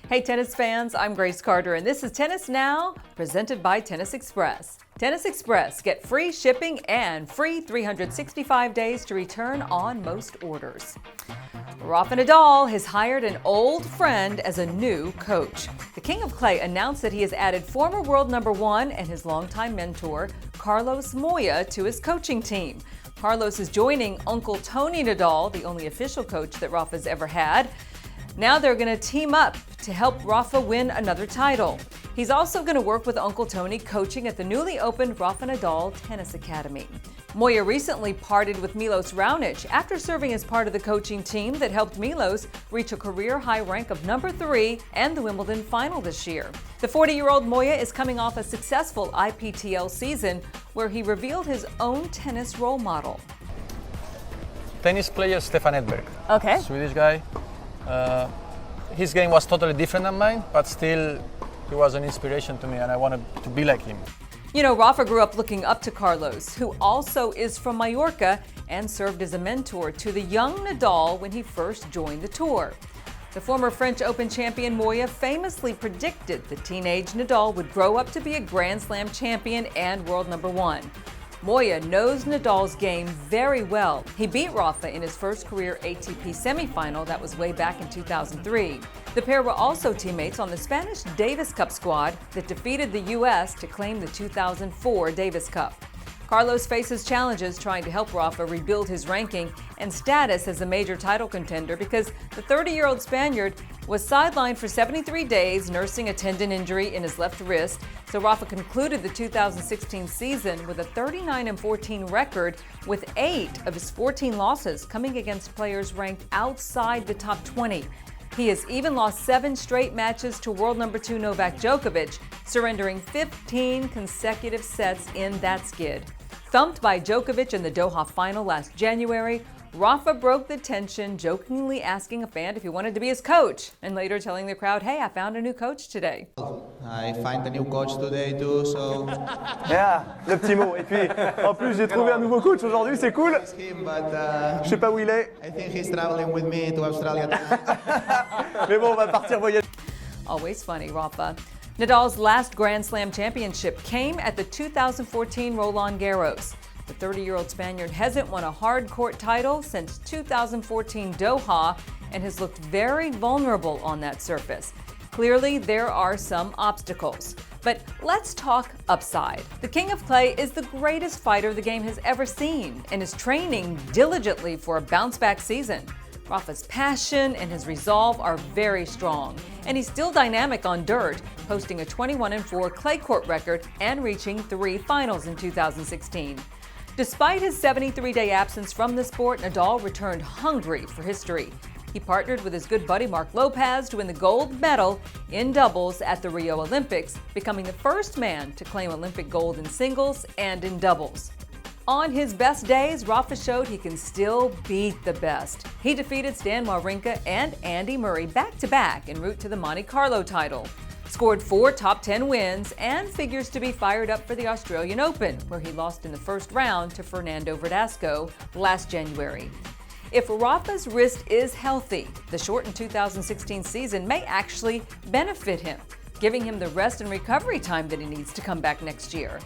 Hey tennis fans, I'm Grace Carter and this is Tennis Now, presented by Tennis Express. Tennis Express, get free shipping and free 365 days to return on most orders. Rafael Nadal has hired an old friend as a new coach. The King of Clay announced that he has added former world number one and his longtime mentor, Carlos Moya, to his coaching team. Carlos is joining Uncle Tony Nadal, the only official coach that Rafa's ever had. Now they're going to team up to help Rafa win another title. He's also going to work with Uncle Tony coaching at the newly opened Rafael Nadal Tennis Academy. Moya recently parted with Milos Raonic after serving as part of the coaching team that helped Milos reach a career-high rank of number 3 and the Wimbledon final this year. The 40-year-old Moya is coming off a successful IPTL season where he revealed his own tennis role model. Tennis player Stefan Edberg. Okay. Swedish guy. His game was totally different than mine, but still he was an inspiration to me and I wanted to be like him. You know, Rafa grew up looking up to Carlos, who also is from Mallorca and served as a mentor to the young Nadal when he first joined the tour. The former French Open champion Moya famously predicted the teenage Nadal would grow up to be a Grand Slam champion and world number one. Moya knows Nadal's game very well. He beat Rafa in his first career ATP semifinal, that was way back in 2003. The pair were also teammates on the Spanish Davis Cup squad that defeated the U.S. to claim the 2004 Davis Cup. Carlos faces challenges trying to help Rafa rebuild his ranking and status as a major title contender because the 30-year-old Spaniard was sidelined for 73 days nursing a tendon injury in his left wrist, so Rafa concluded the 2016 season with a 39-14 record with 8 of his 14 losses coming against players ranked outside the top 20. He has even lost 7 straight matches to world number 2 Novak Djokovic, surrendering 15 consecutive sets in that skid. Thumped by Djokovic in the Doha final last January, Rafa broke the tension, jokingly asking a fan if he wanted to be his coach, and later telling the crowd, "Hey, I found a new coach today." I find a new coach today too, so. Yeah, le petit mot. Et puis, en plus, j'ai trouvé un nouveau coach aujourd'hui, c'est cool. Je sais pas où il est. I think he's traveling with me to Australia. Mais bon, on va partir voyager. Always funny, Rafa. Nadal's last Grand Slam championship came at the 2014 Roland Garros. The 30-year-old Spaniard hasn't won a hard court title since 2014 Doha and has looked very vulnerable on that surface. Clearly, there are some obstacles. But let's talk upside. The King of Clay is the greatest fighter the game has ever seen and is training diligently for a bounce-back season. Rafa's passion and his resolve are very strong, and he's still dynamic on dirt, posting a 21-4 clay court record and reaching 3 finals in 2016. Despite his 73-day absence from the sport, Nadal returned hungry for history. He partnered with his good buddy Mark Lopez to win the gold medal in doubles at the Rio Olympics, becoming the first man to claim Olympic gold in singles and in doubles. On his best days, Rafa showed he can still beat the best. He defeated Stan Wawrinka and Andy Murray back-to-back en route to the Monte Carlo title. Scored 4 top 10 wins and figures to be fired up for the Australian Open, where he lost in the first round to Fernando Verdasco last January. If Rafa's wrist is healthy, the shortened 2016 season may actually benefit him, giving him the rest and recovery time that he needs to come back next year.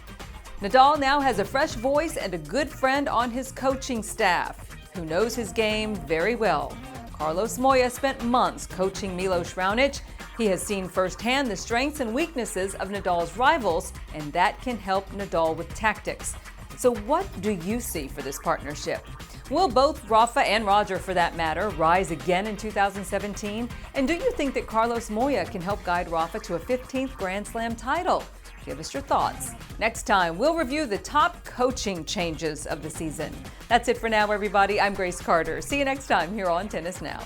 Nadal now has a fresh voice and a good friend on his coaching staff, who knows his game very well. Carlos Moya spent months coaching Milos Raonic. He has seen firsthand the strengths and weaknesses of Nadal's rivals, and that can help Nadal with tactics. So what do you see for this partnership? Will both Rafa and Roger, for that matter, rise again in 2017? And do you think that Carlos Moya can help guide Rafa to a 15th Grand Slam title? Give us your thoughts. Next time, we'll review the top coaching changes of the season. That's it for now, everybody. I'm Grace Carter. See you next time here on Tennis Now.